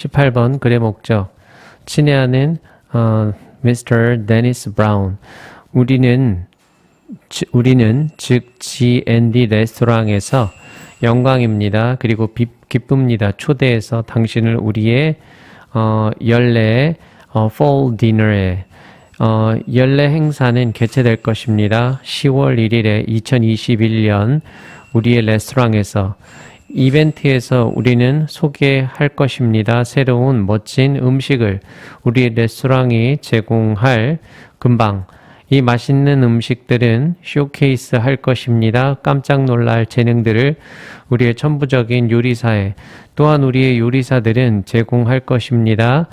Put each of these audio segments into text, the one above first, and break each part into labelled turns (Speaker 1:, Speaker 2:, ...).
Speaker 1: 18번 글의 목적. 친애하는 Mr. 데니스 브라운. 우리는 즉 G&D 레스토랑에서 영광입니다. 그리고 기쁩니다. 초대해서 당신을 우리의 연례 fall dinner에 연례 행사는 개최될 것입니다. 10월 1일에 2021년 우리의 레스토랑에서 이벤트에서 우리는 소개할 것입니다. 새로운 멋진 음식을 우리의 레스토랑이 제공할 금방 이 맛있는 음식들은 쇼케이스 할 것입니다. 깜짝 놀랄 재능들을 우리의 천부적인 요리사에 또한 우리의 요리사들은 제공할 것입니다.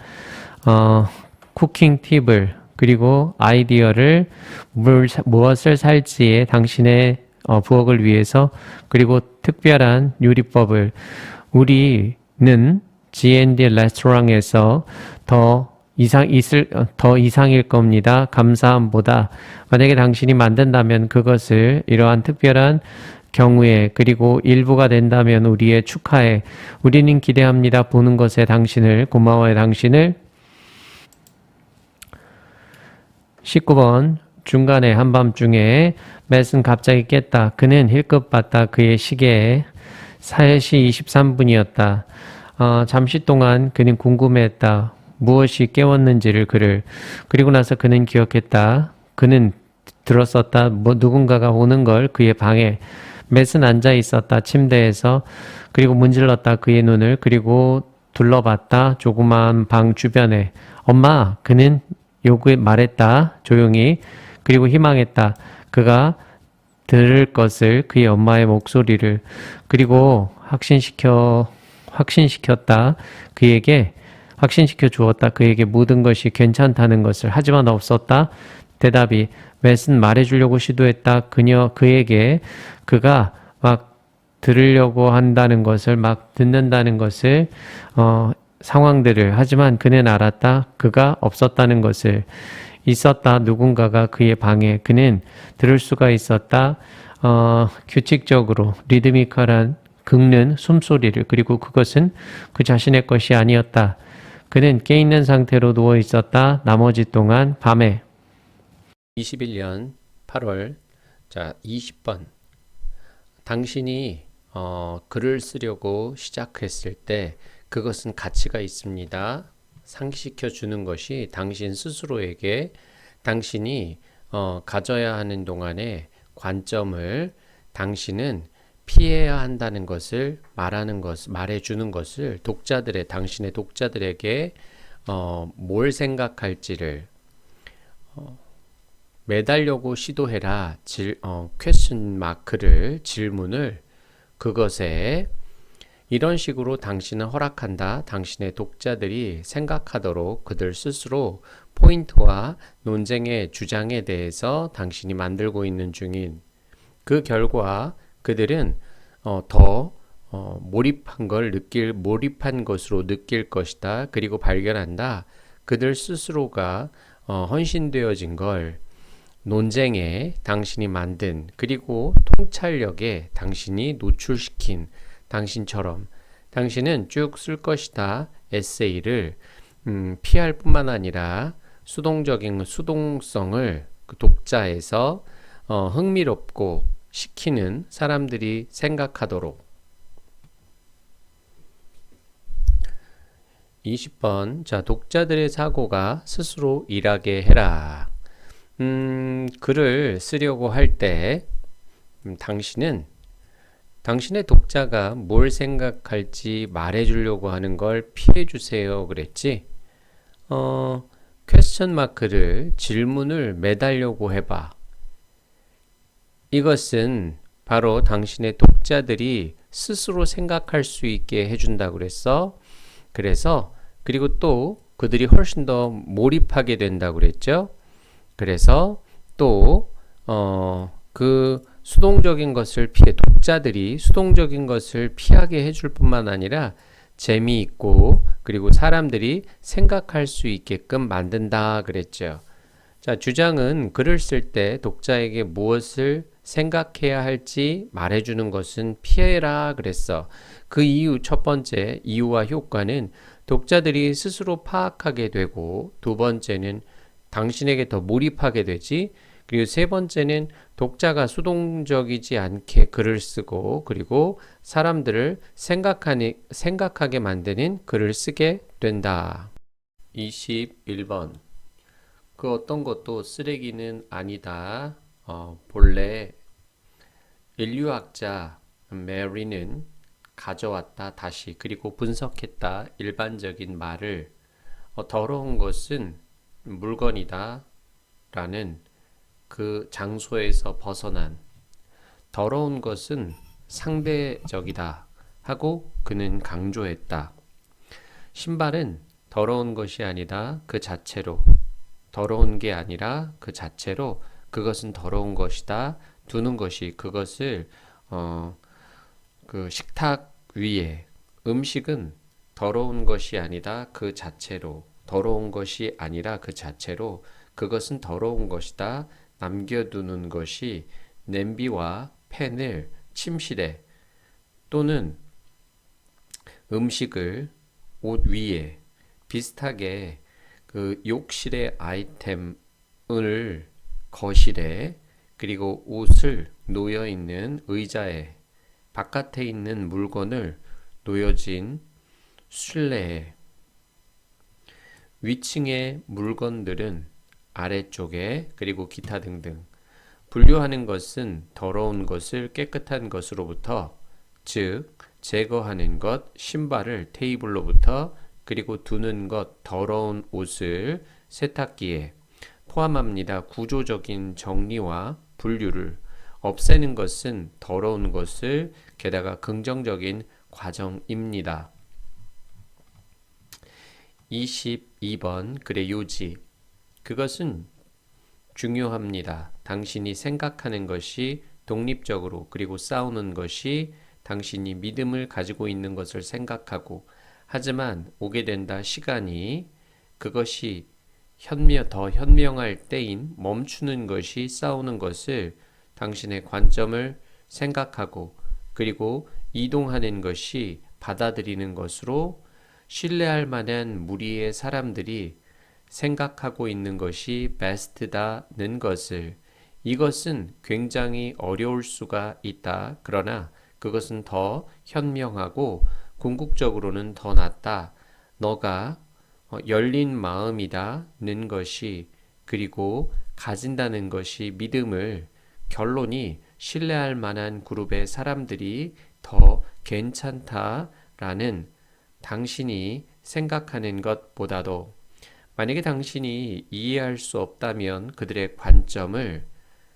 Speaker 1: 쿠킹 팁을 그리고 아이디어를 무엇을 살지에 당신의 부엌을 위해서 그리고 특별한 요리법을 우리는 G&D 레스토랑에서 더 이상일 겁니다. 감사함보다 만약에 당신이 만든다면 그것을 이러한 특별한 경우에 그리고 일부가 된다면 우리의 축하에 우리는 기대합니다. 보는 것에 당신을 고마워해 당신을 19번 중간에 한밤중에 맷은 갑자기 깼다. 그는 힐끗 봤다. 그의 시계에 4시 23분이었다. 잠시 동안 그는 궁금해했다. 무엇이 깨웠는지를 그리고 나서 그는 기억했다. 그는 들었었다. 누군가가 오는 걸 그의 방에 맷은 앉아 있었다. 침대에서 그리고 문질렀다. 그의 눈을 그리고 둘러봤다. 조그마한 방 주변에 엄마 그는 말했다. 조용히 그리고 희망했다. 그가 들을 것을 그의 엄마의 목소리를 그리고 확신시켰다. 그에게 확신시켜 주었다. 그에게 모든 것이 괜찮다는 것을 하지만 없었다. 대답이 맷은 말해주려고 시도했다. 그에게 그가 막 들으려고 한다는 것을 막 듣는다는 것을 상황들을 하지만 그는 알았다. 그가 없었다는 것을 있었다. 누군가가 그의 방에 그는 들을 수가 있었다. 규칙적으로 리드미컬한 긁는 숨소리를 그리고 그것은 그 자신의 것이 아니었다. 그는 깨있는 상태로 누워 있었다. 나머지 동안 밤에 21년 8월 20번 당신이 글을 쓰려고 시작했을 때 그것은 가치가 있습니다. 상기시켜 주는 것이 당신 스스로에게 당신이 가져야 하는 동안의 관점을 당신은 피해야 한다는 것을 말해주는 것을 당신의 독자들에게 뭘 생각할지를 매달려고 시도해라. 퀘스천 마크를 질문을 그것에 이런 식으로 당신은 허락한다. 당신의 독자들이 생각하도록 그들 스스로 포인트와 논쟁의 주장에 대해서 당신이 만들고 있는 중인 그 결과 그들은 더 몰입한 것으로 느낄 것이다. 그리고 발견한다. 그들 스스로가 헌신되어진 걸 논쟁에 당신이 만든 그리고 통찰력에 당신이 노출시킨 당신처럼 당신은 쭉 쓸 것이다. 에세이를 피할 뿐만 아니라 수동성을 그 독자에서 흥미롭고 시키는 사람들이 생각하도록 20번 독자들의 사고가 스스로 일하게 해라. 글을 쓰려고 할 때 당신의 독자가 뭘 생각할지 말해주려고 하는 걸 피해주세요 그랬지? 퀘스천 마크를 질문을 매달려고 해봐. 이것은 바로 당신의 독자들이 스스로 생각할 수 있게 해준다고 그랬어. 그리고 또 그들이 훨씬 더 몰입하게 된다고 그랬죠. 그래서 또 그 수동적인 것을 독자들이 수동적인 것을 피하게 해줄 뿐만 아니라 재미있고 그리고 사람들이 생각할 수 있게끔 만든다 그랬죠. 주장은 글을 쓸 때 독자에게 무엇을 생각해야 할지 말해주는 것은 피해라 그랬어. 그 이유 첫 번째 이유와 효과는 독자들이 스스로 파악하게 되고, 두 번째는 당신에게 더 몰입하게 되지. 그리고 세 번째는 독자가 수동적이지 않게 글을 쓰고, 그리고 사람들을 생각하게 만드는 글을 쓰게 된다. 21번. 그 어떤 것도 쓰레기는 아니다. 본래 인류학자 메리는 가져왔다 다시 그리고 분석했다 일반적인 말을 더러운 것은 물건이다 라는 그 장소에서 벗어난 더러운 것은 상대적이다 하고 그는 강조했다. 신발은 더러운 것이 아니다 그 자체로, 더러운 게 아니라 그 자체로 그것은 더러운 것이다 두는 것이, 그것을 그 식탁 위에, 음식은 더러운 것이 아니다 그 자체로, 더러운 것이 아니라 그 자체로 그것은 더러운 것이다 남겨두는 것이, 냄비와 팬을 침실에 또는 음식을 옷 위에 비슷하게 그 욕실의 아이템을 거실에, 그리고 옷을 놓여 있는 의자에, 바깥에 있는 물건을 놓여진 실내에, 위층의 물건들은 아래쪽에, 그리고 기타 등등. 분류하는 것은 더러운 것을 깨끗한 것으로부터, 즉 제거하는 것, 신발을 테이블로부터, 그리고 두는 것, 더러운 옷을 세탁기에 포함합니다. 구조적인 정리와 분류를 없애는 것은 더러운 것을, 게다가 긍정적인 과정입니다. 22번 글의 요지. 그것은 중요합니다. 당신이 생각하는 것이 독립적으로, 그리고 싸우는 것이 당신이 믿음을 가지고 있는 것을 생각하고, 하지만 오게 된다 시간이, 그것이 더 현명할 때인 멈추는 것이 싸우는 것을, 당신의 관점을 생각하고, 그리고 이동하는 것이 받아들이는 것으로, 신뢰할 만한 무리의 사람들이 생각하고 있는 것이 베스트다는 것을, 이것은 굉장히 어려울 수가 있다. 그러나 그것은 더 현명하고 궁극적으로는 더 낫다. 너가 열린 마음이다는 것이, 그리고 가진다는 것이 믿음을, 결론이 신뢰할 만한 그룹의 사람들이 더 괜찮다라는 당신이 생각하는 것보다도, 만약에 당신이 이해할 수 없다면 그들의 관점을,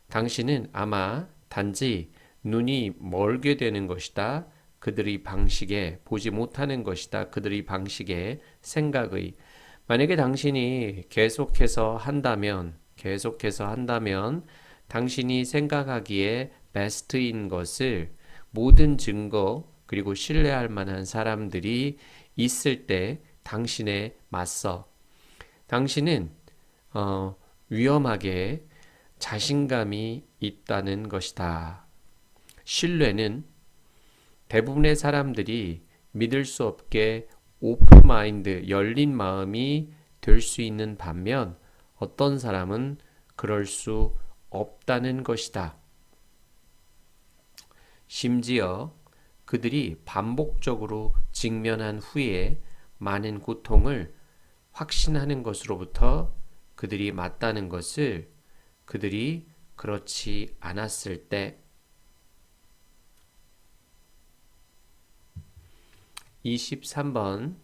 Speaker 1: 당신은 아마 단지 눈이 멀게 되는 것이다. 그들의 방식에 보지 못하는 것이다. 그들의 방식의 생각의. 만약에 당신이 계속해서 한다면 당신이 생각하기에 베스트인 것을 모든 증거, 그리고 신뢰할 만한 사람들이 있을 때 당신에 맞서, 당신은 위험하게 자신감이 있다는 것이다. 신뢰는 대부분의 사람들이 믿을 수 없게 오픈 마인드, 열린 마음이 될 수 있는 반면, 어떤 사람은 그럴 수 없다는 것이다. 심지어 그들이 반복적으로 직면한 후에 많은 고통을 확신하는 것으로부터 그들이 맞다는 것을, 그들이 그렇지 않았을 때. 23번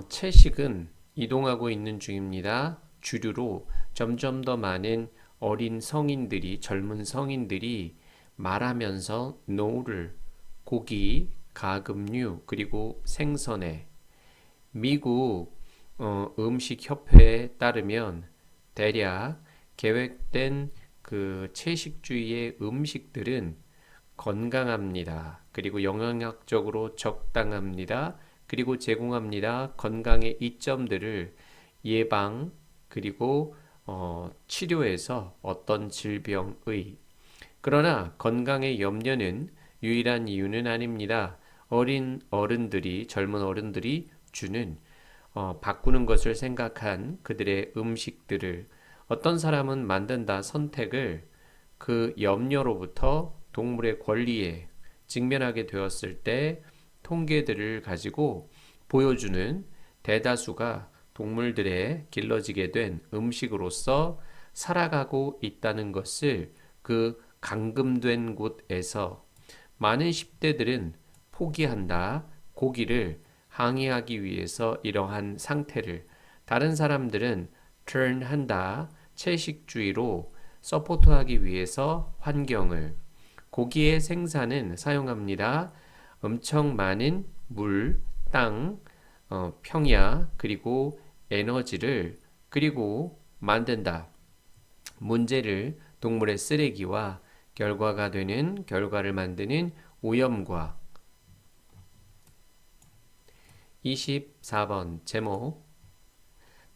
Speaker 1: 채식은 이동하고 있는 중입니다. 주류로 점점 더 많은 젊은 성인들이 말하면서 노를 고기, 가금류, 그리고 생선에, 미국 음식협회에 따르면 대략 계획된 그 채식주의의 음식들은 건강합니다. 그리고 영양학적으로 적당합니다. 그리고 제공합니다. 건강의 이점들을 예방, 그리고 치료에서 어떤 질병의, 그러나 건강의 염려는 유일한 이유는 아닙니다. 젊은 어른들이 주는 바꾸는 것을 생각한 그들의 음식들을 어떤 사람은 만든다 선택을 그 염려로부터 동물의 권리에 직면하게 되었을 때 통계들을 가지고 보여주는 대다수가 동물들의 길러지게 된 음식으로서 살아가고 있다는 것을 그 감금된 곳에서 많은 10대들은 포기한다. 고기를 항의하기 위해서 이러한 상태를 다른 사람들은 turn한다. 채식주의로 서포트하기 위해서 환경을 고기의 생산은 사용합니다. 엄청 많은 물, 땅, 평야 그리고 에너지를 그리고 만든다. 문제를 동물의 쓰레기와 결과가 되는 결과를 만드는 오염과 24번 제목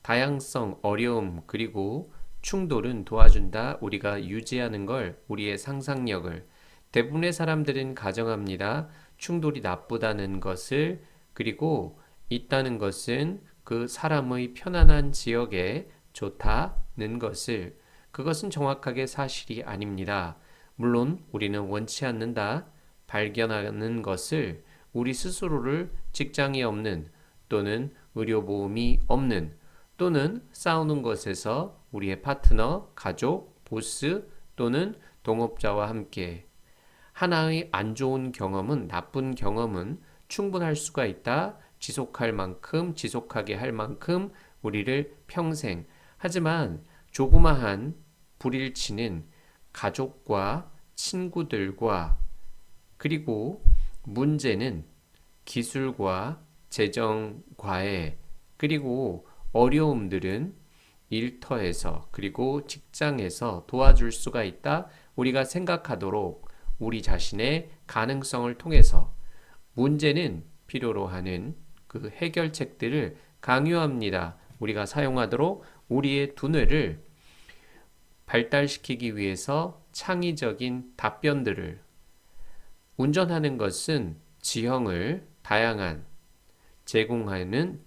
Speaker 1: 다양성, 어려움 그리고 충돌은 도와준다. 우리가 유지하는 걸 우리의 상상력을 대부분의 사람들은 가정합니다. 충돌이 나쁘다는 것을 그리고 있다는 것은 그 사람의 편안한 지역에 좋다는 것을 그것은 정확하게 사실이 아닙니다. 물론 우리는 원치 않는다. 발견하는 것을 우리 스스로를 직장이 없는 또는 의료보험이 없는 또는 싸우는 것에서 우리의 파트너, 가족, 보스 또는 동업자와 함께 하나의 안 좋은 경험은 나쁜 경험은 충분할 수가 있다. 지속할 만큼 지속하게 할 만큼 우리를 평생 하지만 조그마한 불일치는 가족과 친구들과 그리고 문제는 기술과 재정과의 그리고 어려움들은 일터에서 그리고 직장에서 도와줄 수가 있다. 우리가 생각하도록 우리 자신의 가능성을 통해서 문제는 필요로 하는 그 해결책들을 강요합니다. 우리가 사용하도록 우리의 두뇌를 발달시키기 위해서 창의적인 답변들을 운전하는 것은 지형을 다양한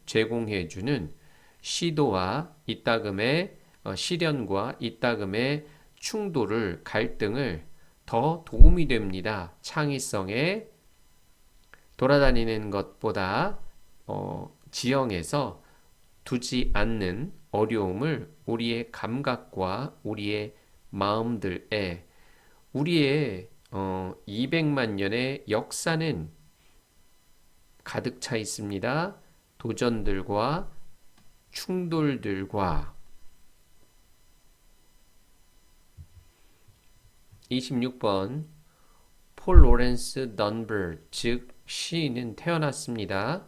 Speaker 1: 제공해주는 시도와 이따금의 시련과 이따금의 충돌을 갈등을 더 도움이 됩니다. 창의성에 돌아다니는 것보다 지형에서 두지 않는 어려움을 우리의 감각과 우리의 마음들에 우리의 200만 년의 역사는 가득 차 있습니다. 도전들과 충돌들과 26번 폴 로렌스 던버 즉 시인은 태어났습니다.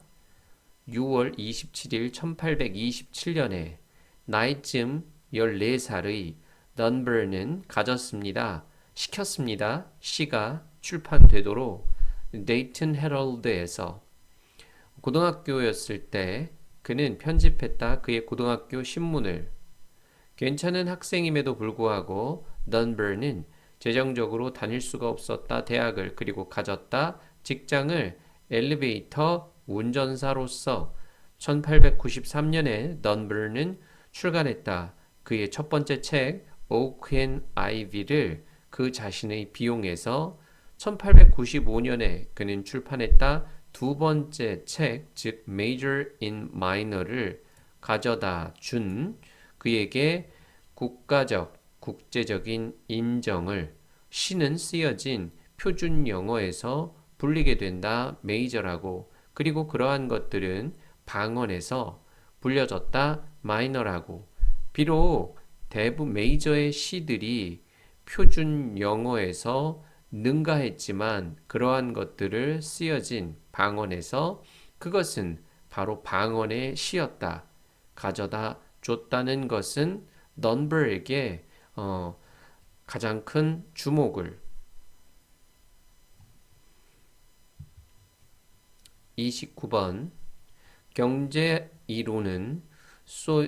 Speaker 1: 6월 27일 1827년에 나이쯤 14살의 던버는 가졌습니다. 시켰습니다. 시가 출판되도록 데이튼 헤럴드에서 고등학교였을 때 그는 편집했다. 그의 고등학교 신문을 괜찮은 학생임에도 불구하고 던버는 재정적으로 다닐 수가 없었다. 대학을 그리고 가졌다. 직장을 엘리베이터 운전사로서 1893년에 던버는 출간했다. 그의 첫 번째 책 오크 앤 아이비를 그 자신의 비용에서 1895년에 그는 출판했다. 두 번째 책, 즉 Major in Minor를 가져다 준 그에게 국제적인 인정을 시는 쓰여진 표준 영어에서 불리게 된다. 메이저라고 그리고 그러한 것들은 방언에서 불려졌다. 마이너라고 비록 대부분 메이저의 시들이 표준 영어에서 능가했지만 그러한 것들을 쓰여진 방언에서 그것은 바로 방언의 시였다. 가져다 줬다는 것은 던버에게 가장 큰 주목을 29번 경제 이론은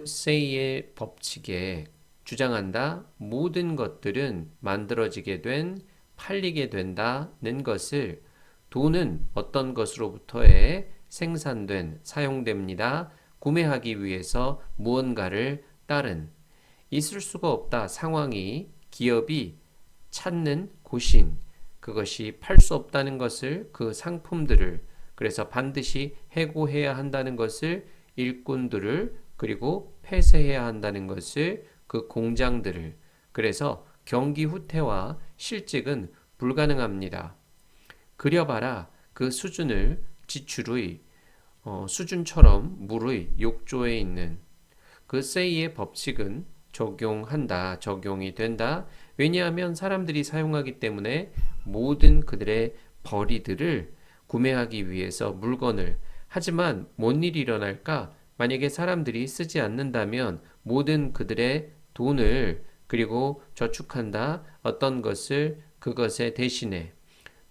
Speaker 1: 세이의 법칙에 주장한다. 모든 것들은 만들어지게 팔리게 된다는 것을 돈은 어떤 것으로부터의 생산된, 사용됩니다. 구매하기 위해서 무언가를 따른. 있을 수가 없다 상황이 기업이 찾는 곳인 그것이 팔 수 없다는 것을 그 상품들을 그래서 반드시 해고해야 한다는 것을 일꾼들을 그리고 폐쇄해야 한다는 것을 그 공장들을 그래서 경기 후퇴와 실직은 불가능합니다. 그려봐라 그 수준을 지출의 수준처럼 물의 욕조에 있는 그 세이의 법칙은 적용한다, 적용이 된다. 왜냐하면 사람들이 사용하기 때문에 모든 그들의 벌이들을 구매하기 위해서 물건을 하지만 뭔 일이 일어날까? 만약에 사람들이 쓰지 않는다면 모든 그들의 돈을 그리고 저축한다. 어떤 것을 그것에 대신해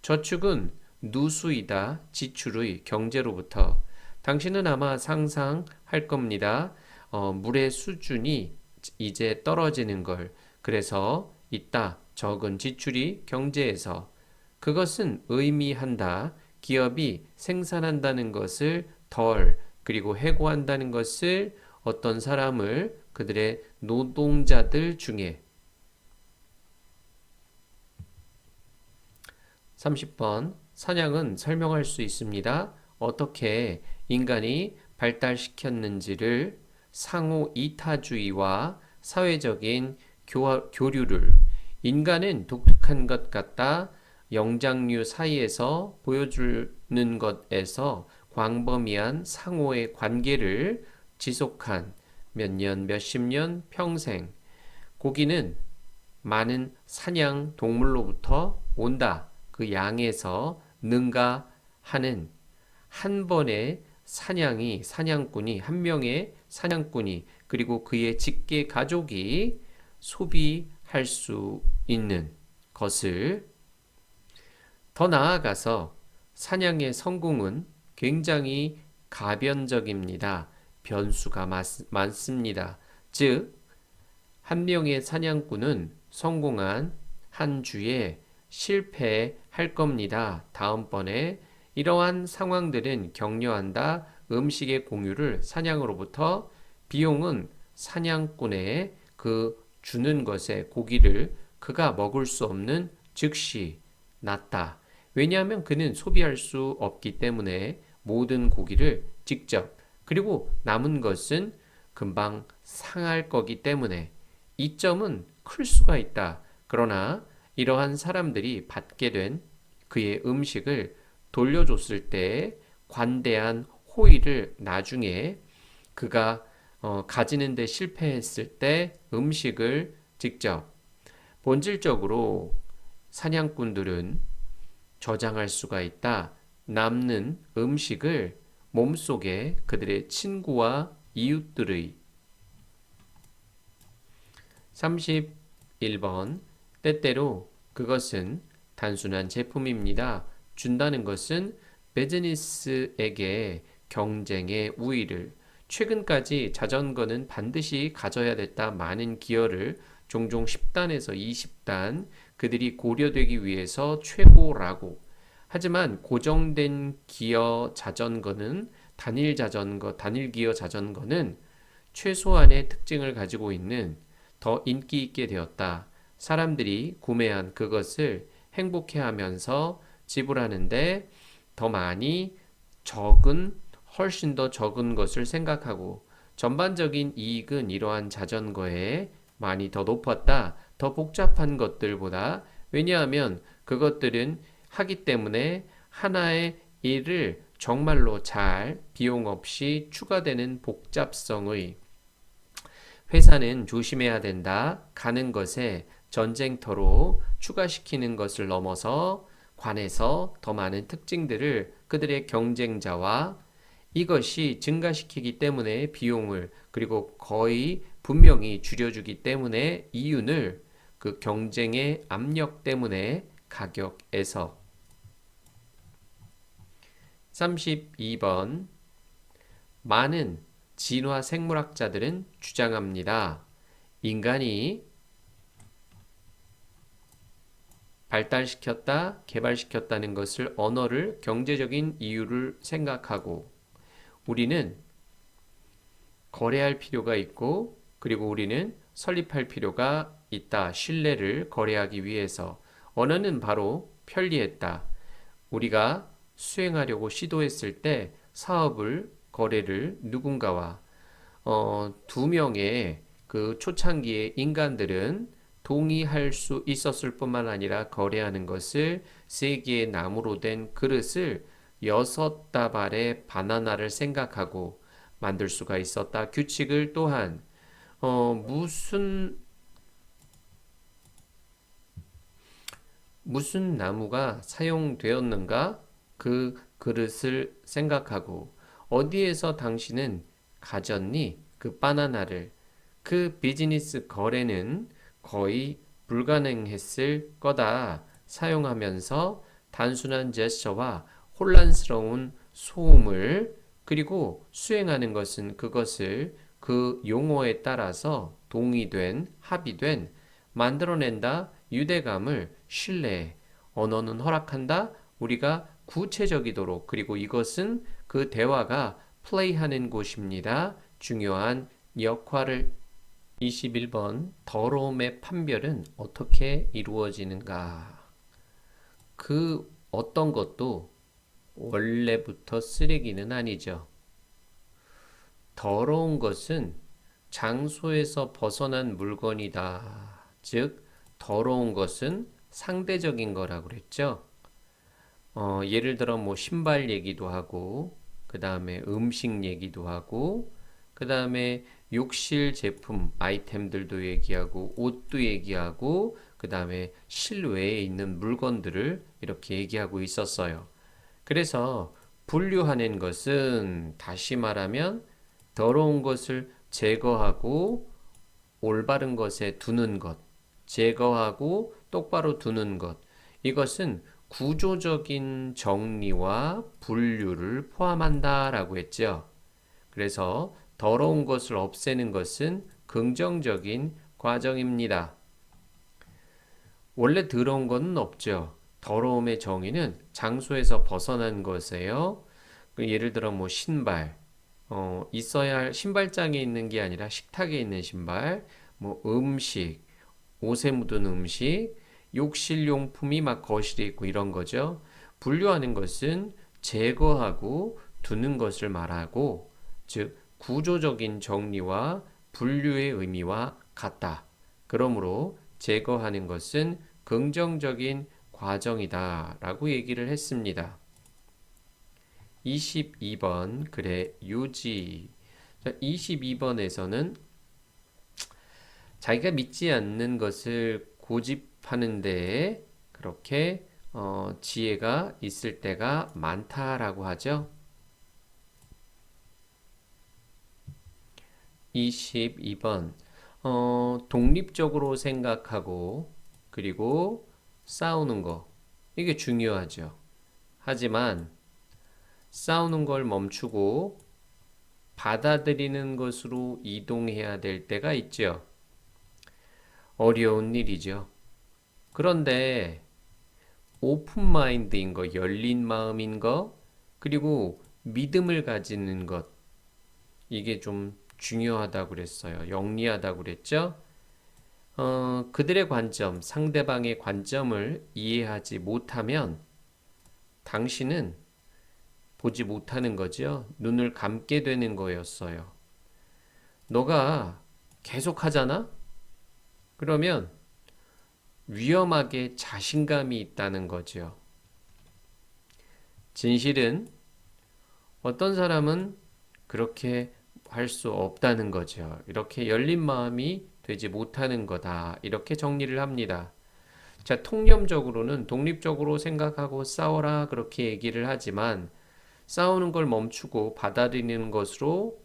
Speaker 1: 저축은 누수이다. 지출의 경제로부터 당신은 아마 상상할 겁니다. 물의 수준이 이제 떨어지는 걸 그래서 있다. 적은 지출이 경제에서 그것은 의미한다. 기업이 생산한다는 것을 덜 그리고 해고한다는 것을 어떤 사람을 그들의 노동자들 중에 30번 사냥은 설명할 수 있습니다. 어떻게 인간이 발달시켰는지를 상호 이타주의와 사회적인 교류를 인간은 독특한 것 같다. 영장류 사이에서 보여주는 것에서 광범위한 상호의 관계를 지속한 몇 년, 몇십 년, 평생 고기는 많은 사냥 동물로부터 온다. 그 양에서 능가하는 한 번의 사냥꾼이 한 명의 사냥꾼이 그리고 그의 직계 가족이 소비할 수 있는 것을 더 나아가서 사냥의 성공은 굉장히 가변적입니다. 변수가 많습니다. 즉, 한 명의 사냥꾼은 성공한 한 주에 실패할 겁니다. 다음번에 이러한 상황들은 격려한다. 음식의 공유를 사냥으로부터 비용은 사냥꾼의 그 주는 것에 고기를 그가 먹을 수 없는 즉시 낮다. 왜냐하면 그는 소비할 수 없기 때문에 모든 고기를 직접 그리고 남은 것은 금방 상할 거기 때문에 이점은 클 수가 있다. 그러나 이러한 사람들이 받게 된 그의 음식을 돌려줬을 때 관대한 호의를 나중에 그가 가지는데 실패했을 때 음식을 직접 본질적으로 사냥꾼들은 저장할 수가 있다. 남는 음식을 몸속에 그들의 친구와 이웃들의 31번 때때로 그것은 단순한 제품입니다. 준다는 것은 비즈니스에게 경쟁의 우위를 최근까지 자전거는 반드시 가져야 됐다. 많은 기어를 종종 10단에서 20단 그들이 고려되기 위해서 최고라고 하지만 고정된 기어 자전거는 단일 기어 자전거는 최소한의 특징을 가지고 있는 더 인기 있게 되었다. 사람들이 구매한 그것을 행복해하면서 지불하는데 더 많이 훨씬 더 적은 것을 생각하고 전반적인 이익은 이러한 자전거에 많이 더 높았다. 더 복잡한 것들보다 왜냐하면 그것들은 하기 때문에 하나의 일을 정말로 잘 비용 없이 추가되는 복잡성의 회사는 조심해야 된다. 가는 것에 전쟁터로 추가시키는 것을 넘어서 관해서 더 많은 특징들을 그들의 경쟁자와 이것이 증가시키기 때문에 비용을 그리고 거의 분명히 줄여주기 때문에 이윤을 그 경쟁의 압력 때문에 가격에서 32번 많은 진화 생물학자들은 주장합니다. 인간이 발달시켰다, 개발시켰다는 것을 언어를 경제적인 이유를 생각하고 우리는 거래할 필요가 있고, 그리고 우리는 설립할 필요가 있다. 신뢰를 거래하기 위해서. 언어는 바로 편리했다. 우리가 수행하려고 시도했을 때 사업을, 거래를 누군가와 두 명의 그 초창기의 인간들은 동의할 수 있었을 뿐만 아니라 거래하는 것을 세 개의 나무로 된 그릇을 6다발의 바나나를 생각하고 만들 수가 있었다. 규칙을 또한 무슨 나무가 사용되었는가 그 그릇을 생각하고 어디에서 당신은 가졌니 그 바나나를 그 비즈니스 거래는 거의 불가능했을 거다. 사용하면서 단순한 제스처와 혼란스러운 소음을 그리고 수행하는 것은 그것을 그 용어에 따라서 동의된, 합의된, 만들어낸다, 유대감을 신뢰, 언어는 허락한다, 우리가 구체적이도록, 그리고 이것은 그 대화가 플레이하는 곳입니다. 중요한 역할을 21번 더러움의 판별은 어떻게 이루어지는가? 그 어떤 것도 원래부터 쓰레기는 아니죠. 더러운 것은 장소에서 벗어난 물건이다. 즉, 더러운 것은 상대적인 거라고 그랬죠. 예를 들어 뭐 신발 얘기도 하고, 그 다음에 음식 얘기도 하고, 그 다음에 욕실 제품 아이템들도 얘기하고, 옷도 얘기하고, 그 다음에 실외에 있는 물건들을 이렇게 얘기하고 있었어요. 그래서 분류하는 것은 다시 말하면 더러운 것을 제거하고 올바른 것에 두는 것, 제거하고 똑바로 두는 것. 이것은 구조적인 정리와 분류를 포함한다라고 했죠. 그래서 더러운 것을 없애는 것은 긍정적인 과정입니다. 원래 더러운 것은 없죠. 더러움의 정의는 장소에서 벗어난 것이에요. 예를 들어 뭐 신발, 있어야 할 신발장에 있는 게 아니라 식탁에 있는 신발, 뭐 음식, 옷에 묻은 음식, 욕실 용품이 막 거실에 있고 이런 거죠. 분류하는 것은 제거하고 두는 것을 말하고, 즉 구조적인 정리와 분류의 의미와 같다. 그러므로 제거하는 것은 긍정적인 과정이다라고 얘기를 했습니다. 22번 글의 요지. 22번에서는 자기가 믿지 않는 것을 고집하는 데에 그렇게 지혜가 있을 때가 많다라고 하죠. 22번 독립적으로 생각하고 그리고 싸우는 거 이게 중요하죠. 하지만 싸우는 걸 멈추고 받아들이는 것으로 이동해야 될 때가 있죠. 어려운 일이죠. 그런데 오픈 마인드인 거, 열린 마음인 거, 그리고 믿음을 가지는 것 이게 좀 중요하다고 그랬어요. 영리하다고 그랬죠. 그들의 관점, 상대방의 관점을 이해하지 못하면 당신은 보지 못하는 거죠. 눈을 감게 되는 거였어요. 너가 계속 하잖아? 그러면 위험하게 자신감이 있다는 거죠. 진실은 어떤 사람은 그렇게 할 수 없다는 거죠. 이렇게 열린 마음이 되지 못하는 거다. 이렇게 정리를 합니다. 자, 통념적으로는 독립적으로 생각하고 싸워라 그렇게 얘기를 하지만 싸우는 걸 멈추고 받아들이는 것으로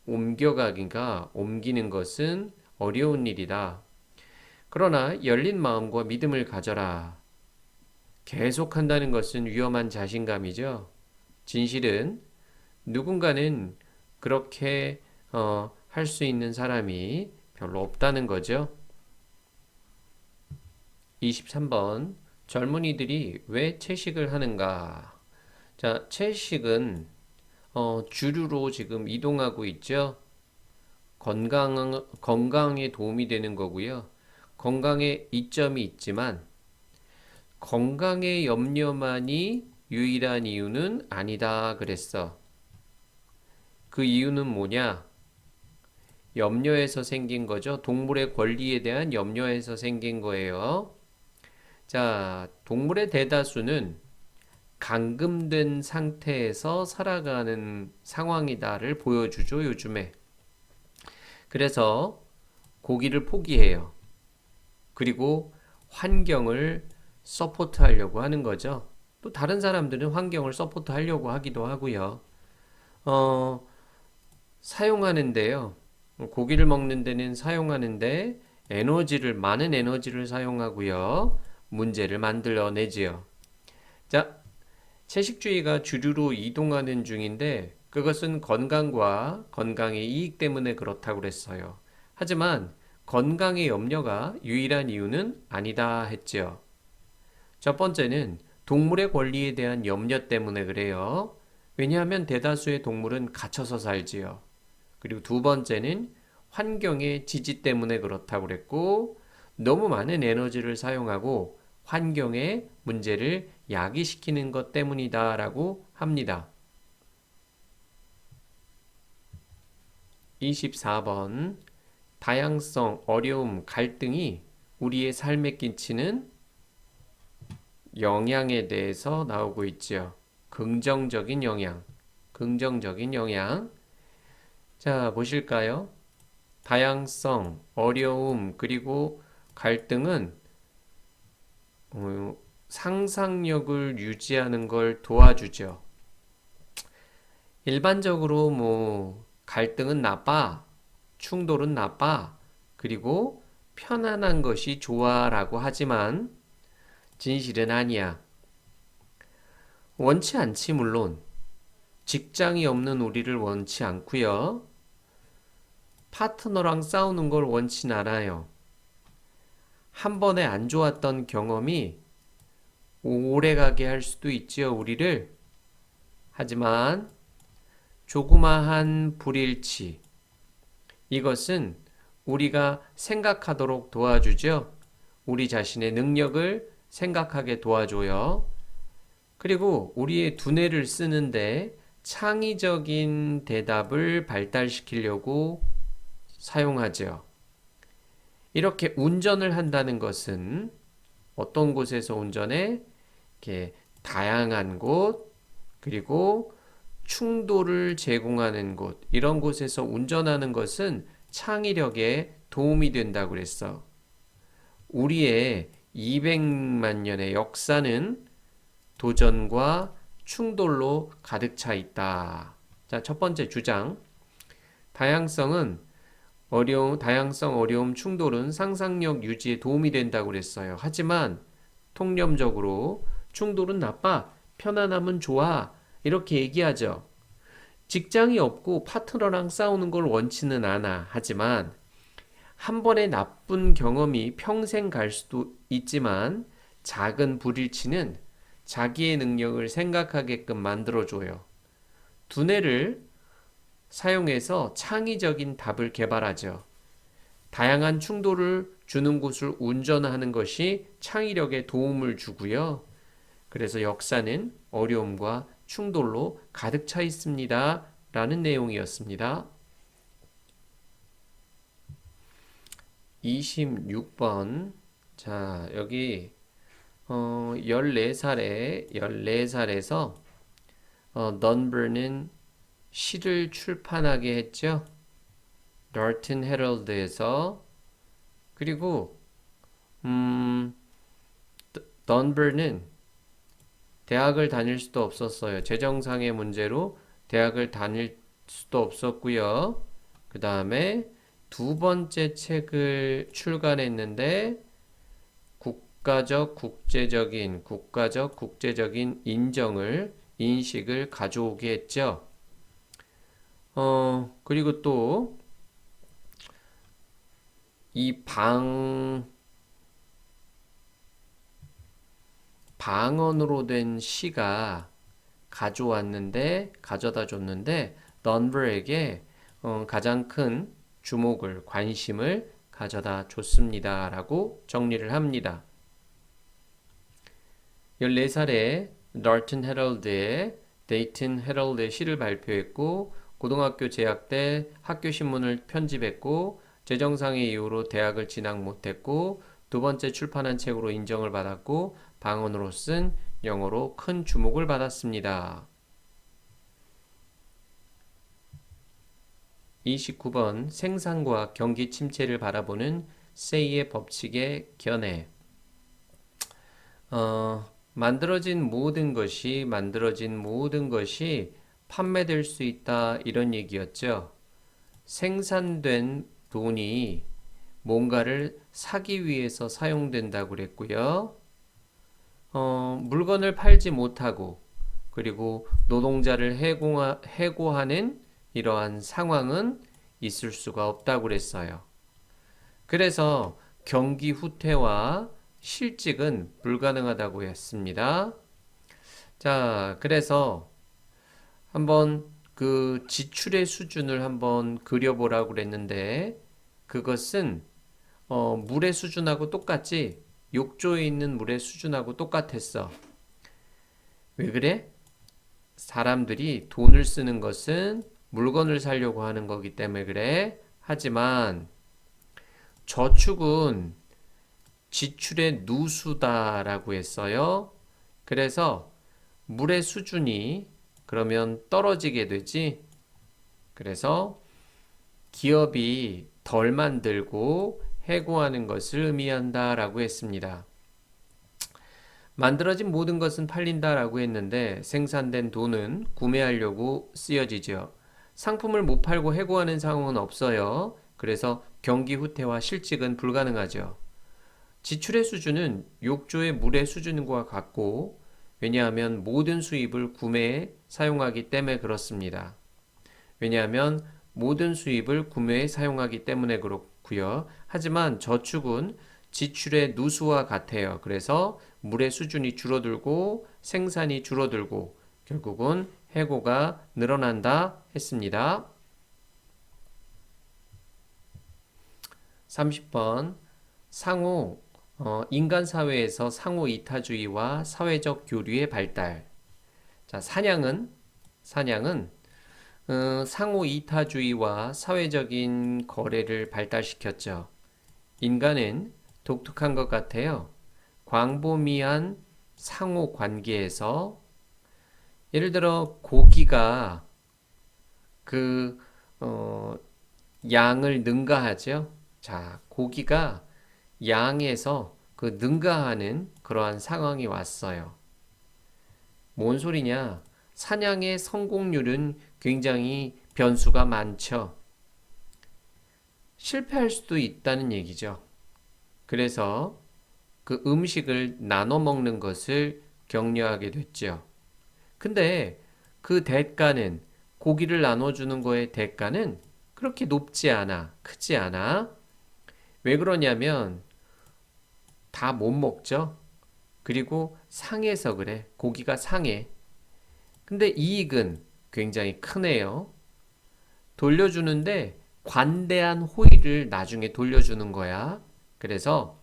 Speaker 1: 옮기는 것은 어려운 일이다. 그러나 열린 마음과 믿음을 가져라. 계속한다는 것은 위험한 자신감이죠. 진실은 누군가는 그렇게 할 수 있는 사람이 별로 없다는 거죠. 23번 젊은이들이 왜 채식을 하는가? 자, 채식은 주류로 지금 이동하고 있죠. 건강에 도움이 되는 거고요. 건강에 이점이 있지만 건강의 염려만이 유일한 이유는 아니다 그랬어. 그 이유는 뭐냐? 염려에서 생긴 거죠. 동물의 권리에 대한 염려에서 생긴 거예요. 자, 동물의 대다수는 감금된 상태에서 살아가는 상황이다를 보여주죠, 요즘에. 그래서 고기를 포기해요. 그리고 환경을 서포트하려고 하는 거죠. 또 다른 사람들은 환경을 서포트하려고 하기도 하고요. 어, 사용하는데요. 고기를 먹는 데는 사용하는데 많은 에너지를 사용하고요. 문제를 만들어내지요. 자, 채식주의가 주류로 이동하는 중인데 그것은 건강과 건강의 이익 때문에 그렇다고 그랬어요. 하지만 건강의 염려가 유일한 이유는 아니다 했지요. 첫 번째는 동물의 권리에 대한 염려 때문에 그래요. 왜냐하면 대다수의 동물은 갇혀서 살지요. 그리고 두 번째는 환경의 지지 때문에 그렇다고 그랬고, 너무 많은 에너지를 사용하고 환경의 문제를 야기시키는 것 때문이다라고 합니다. 24번. 다양성, 어려움, 갈등이 우리의 삶에 끼치는 영향에 대해서 나오고 있지요. 긍정적인 영향, 긍정적인 영향. 자, 보실까요? 다양성, 어려움, 그리고 갈등은 어, 상상력을 유지하는 걸 도와주죠. 일반적으로 뭐 갈등은 나빠, 충돌은 나빠, 그리고 편안한 것이 좋아라고 하지만 진실은 아니야. 원치 않지 물론. 직장이 없는 우리를 원치 않고요. 파트너랑 싸우는 걸 원치 않아요. 한 번에 안 좋았던 경험이 오래가게 할 수도 있지요, 우리를. 하지만 조그마한 불일치, 이것은 우리가 생각하도록 도와주죠. 우리 자신의 능력을 생각하게 도와줘요. 그리고 우리의 두뇌를 쓰는데 창의적인 대답을 발달시키려고 사용하죠. 이렇게 운전을 한다는 것은 어떤 곳에서 운전해? 이렇게 다양한 곳, 그리고 충돌을 제공하는 곳, 이런 곳에서 운전하는 것은 창의력에 도움이 된다고 그랬어. 우리의 200만 년의 역사는 도전과 충돌로 가득 차 있다. 자, 첫 번째 주장. 다양성, 어려움, 충돌은 상상력 유지에 도움이 된다고 그랬어요. 하지만 통념적으로 충돌은 나빠, 편안함은 좋아, 이렇게 얘기하죠. 직장이 없고 파트너랑 싸우는 걸 원치는 않아. 하지만 한 번의 나쁜 경험이 평생 갈 수도 있지만 작은 불일치는 자기의 능력을 생각하게끔 만들어줘요. 두뇌를 사용해서 창의적인 답을 개발하죠. 다양한 충돌을 주는 곳을 운전하는 것이 창의력에 도움을 주고요. 그래서 역사는 어려움과 충돌로 가득 차 있습니다. 라는 내용이었습니다. 26번. 자, 여기 14살에서 넌버는 시를 출판하게 했죠. 더튼 헤럴드에서. 그리고 넌버는 대학을 다닐 수도 없었어요. 재정상의 문제로 대학을 다닐 수도 없었고요. 그 다음에 두 번째 책을 출간했는데 국가적, 국제적인 인식을 가져오게 했죠. 그리고 또 이 방언으로 된 시가 가져다 줬는데 던버에게 가장 큰 주목을 관심을 가져다 줬습니다라고 정리를 합니다. 14살에 달튼 헤럴드의 데이튼 헤럴드의 시를 발표했고 고등학교 재학 때 학교 신문을 편집했고 재정상의 이유로 대학을 진학 못했고 두 번째 출판한 책으로 인정을 받았고 방언으로 쓴 영어로 큰 주목을 받았습니다. 29번 생산과 경기 침체를 바라보는 세이의 법칙의 견해. 만들어진 모든 것이 판매될 수 있다 이런 얘기였죠. 생산된 돈이 뭔가를 사기 위해서 사용된다고 그랬고요. 물건을 팔지 못하고 그리고 노동자를 해고하는 이러한 상황은 있을 수가 없다고 그랬어요. 그래서 경기 후퇴와 실직은 불가능하다고 했습니다. 자, 그래서 한번 그 지출의 수준을 한번 그려보라고 그랬는데 그것은 물의 수준하고 똑같지? 욕조에 있는 물의 수준하고 똑같았어. 왜 그래? 사람들이 돈을 쓰는 것은 물건을 사려고 하는 거기 때문에 그래. 하지만 저축은 지출의 누수다라고 했어요. 그래서 물의 수준이 그러면 떨어지게 되지. 그래서 기업이 덜 만들고 해고하는 것을 의미한다라고 했습니다. 만들어진 모든 것은 팔린다라고 했는데 생산된 돈은 구매하려고 쓰여지죠. 상품을 못 팔고 해고하는 상황은 없어요. 그래서 경기 후퇴와 실직은 불가능하죠. 지출의 수준은 욕조의 물의 수준과 같고 왜냐하면 모든 수입을 구매에 사용하기 때문에 그렇습니다. 왜냐하면 모든 수입을 구매에 사용하기 때문에 그렇고요. 하지만 저축은 지출의 누수와 같아요. 그래서 물의 수준이 줄어들고 생산이 줄어들고 결국은 해고가 늘어난다 했습니다. 30번 인간 사회에서 상호 이타주의와 사회적 교류의 발달. 자, 사냥은 상호 이타주의와 사회적인 거래를 발달시켰죠. 인간은 독특한 것 같아요. 광범위한 상호 관계에서 예를 들어 고기가 양을 능가하죠. 자, 고기가 양에서 능가하는 그러한 상황이 왔어요. 뭔 소리냐? 사냥의 성공률은 굉장히 변수가 많죠. 실패할 수도 있다는 얘기죠. 그래서 그 음식을 나눠 먹는 것을 격려하게 됐죠. 근데 그 대가는 고기를 나눠주는 거의 대가는 그렇게 높지 않아, 크지 않아. 왜 그러냐면 다 못 먹죠. 그리고 상해서 그래. 고기가 상해. 근데 이익은 굉장히 크네요. 돌려주는데 관대한 호의를 나중에 돌려주는 거야. 그래서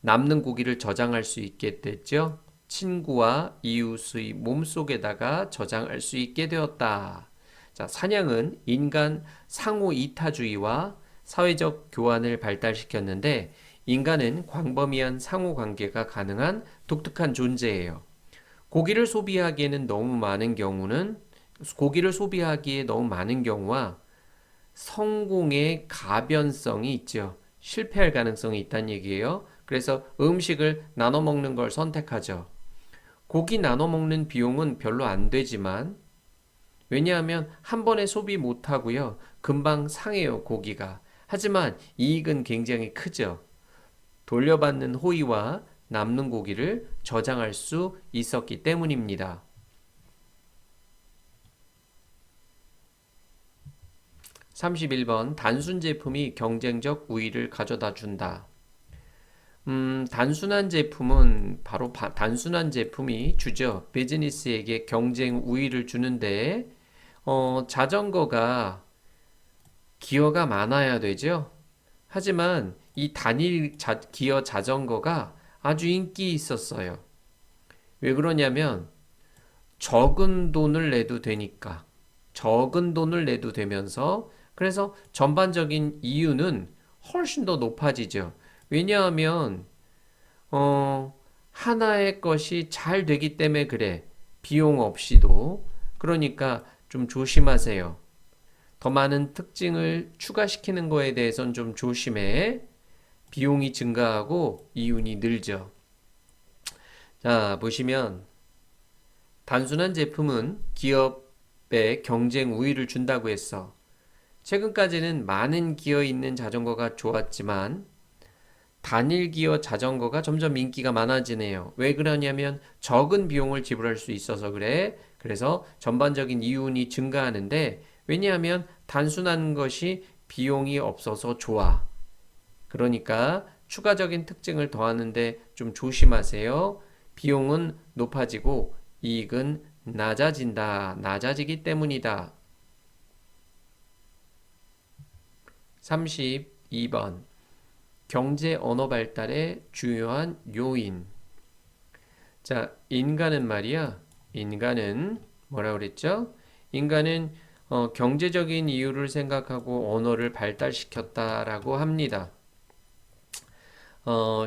Speaker 1: 남는 고기를 저장할 수 있게 됐죠. 친구와 이웃의 몸속에다가 저장할 수 있게 되었다. 자, 사냥은 인간 상호 이타주의와 사회적 교환을 발달시켰는데 인간은 광범위한 상호 관계가 가능한 독특한 존재예요. 고기를 소비하기에 너무 많은 경우와 성공의 가변성이 있죠. 실패할 가능성이 있다는 얘기예요. 그래서 음식을 나눠 먹는 걸 선택하죠. 고기 나눠 먹는 비용은 별로 안 되지만 왜냐하면 한 번에 소비 못 하고요. 금방 상해요, 고기가. 하지만 이익은 굉장히 크죠. 돌려받는 호의와 남는 고기를 저장할 수 있었기 때문입니다. 31번 단순 제품이 경쟁적 우위를 가져다 준다. 단순한 제품은 바로 단순한 제품이 주죠. 비즈니스에게 경쟁 우위를 주는데, 자전거가 기어가 많아야 되죠. 하지만 이 단일 기어 자전거가 아주 인기 있었어요. 왜 그러냐면 적은 돈을 내도 되니까. 적은 돈을 내도 되면서 그래서 전반적인 이유는 훨씬 더 높아지죠. 왜냐하면 하나의 것이 잘 되기 때문에 그래. 비용 없이도. 그러니까 좀 조심하세요. 더 많은 특징을 추가시키는 거에 대해서는 좀 조심해. 비용이 증가하고 이윤이 늘죠. 자, 보시면 단순한 제품은 기업에 경쟁 우위를 준다고 했어. 최근까지는 많은 기어 있는 자전거가 좋았지만 단일 기어 자전거가 점점 인기가 많아지네요. 왜 그러냐면 적은 비용을 지불할 수 있어서 그래. 그래서 전반적인 이윤이 증가하는데 왜냐하면 단순한 것이 비용이 없어서 좋아. 그러니까 추가적인 특징을 더하는데 좀 조심하세요. 비용은 높아지고 이익은 낮아진다. 낮아지기 때문이다. 32번. 경제 언어 발달의 중요한 요인. 자, 인간은 말이야. 인간은 뭐라 그랬죠? 인간은 경제적인 이유를 생각하고 언어를 발달시켰다라고 합니다.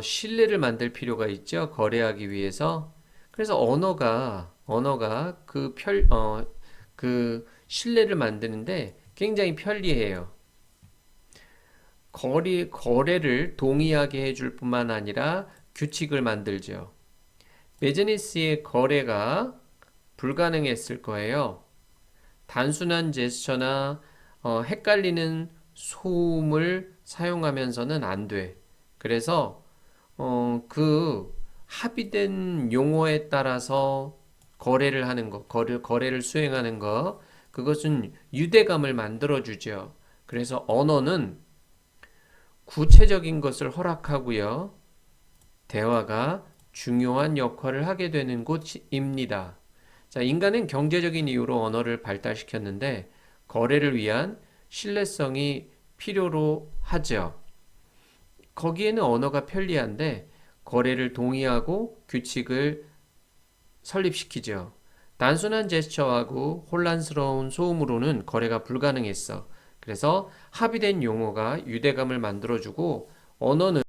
Speaker 1: 신뢰를 만들 필요가 있죠. 거래하기 위해서. 그래서 언어가 그 신뢰를 만드는데 굉장히 편리해요. 거래를 동의하게 해줄 뿐만 아니라 규칙을 만들죠. 비즈니스의 거래가 불가능했을 거예요. 단순한 제스처나 헷갈리는 소음을 사용하면서는 안 돼. 그래서 그 합의된 용어에 따라서 거래를 하는 거, 거래를 수행하는 거, 그것은 유대감을 만들어주죠. 그래서 언어는 구체적인 것을 허락하고요. 대화가 중요한 역할을 하게 되는 곳입니다. 자, 인간은 경제적인 이유로 언어를 발달시켰는데 거래를 위한 신뢰성이 필요로 하죠. 거기에는 언어가 편리한데 거래를 동의하고 규칙을 설립시키죠. 단순한 제스처하고 혼란스러운 소음으로는 거래가 불가능했어. 그래서 합의된 용어가 유대감을 만들어주고 언어는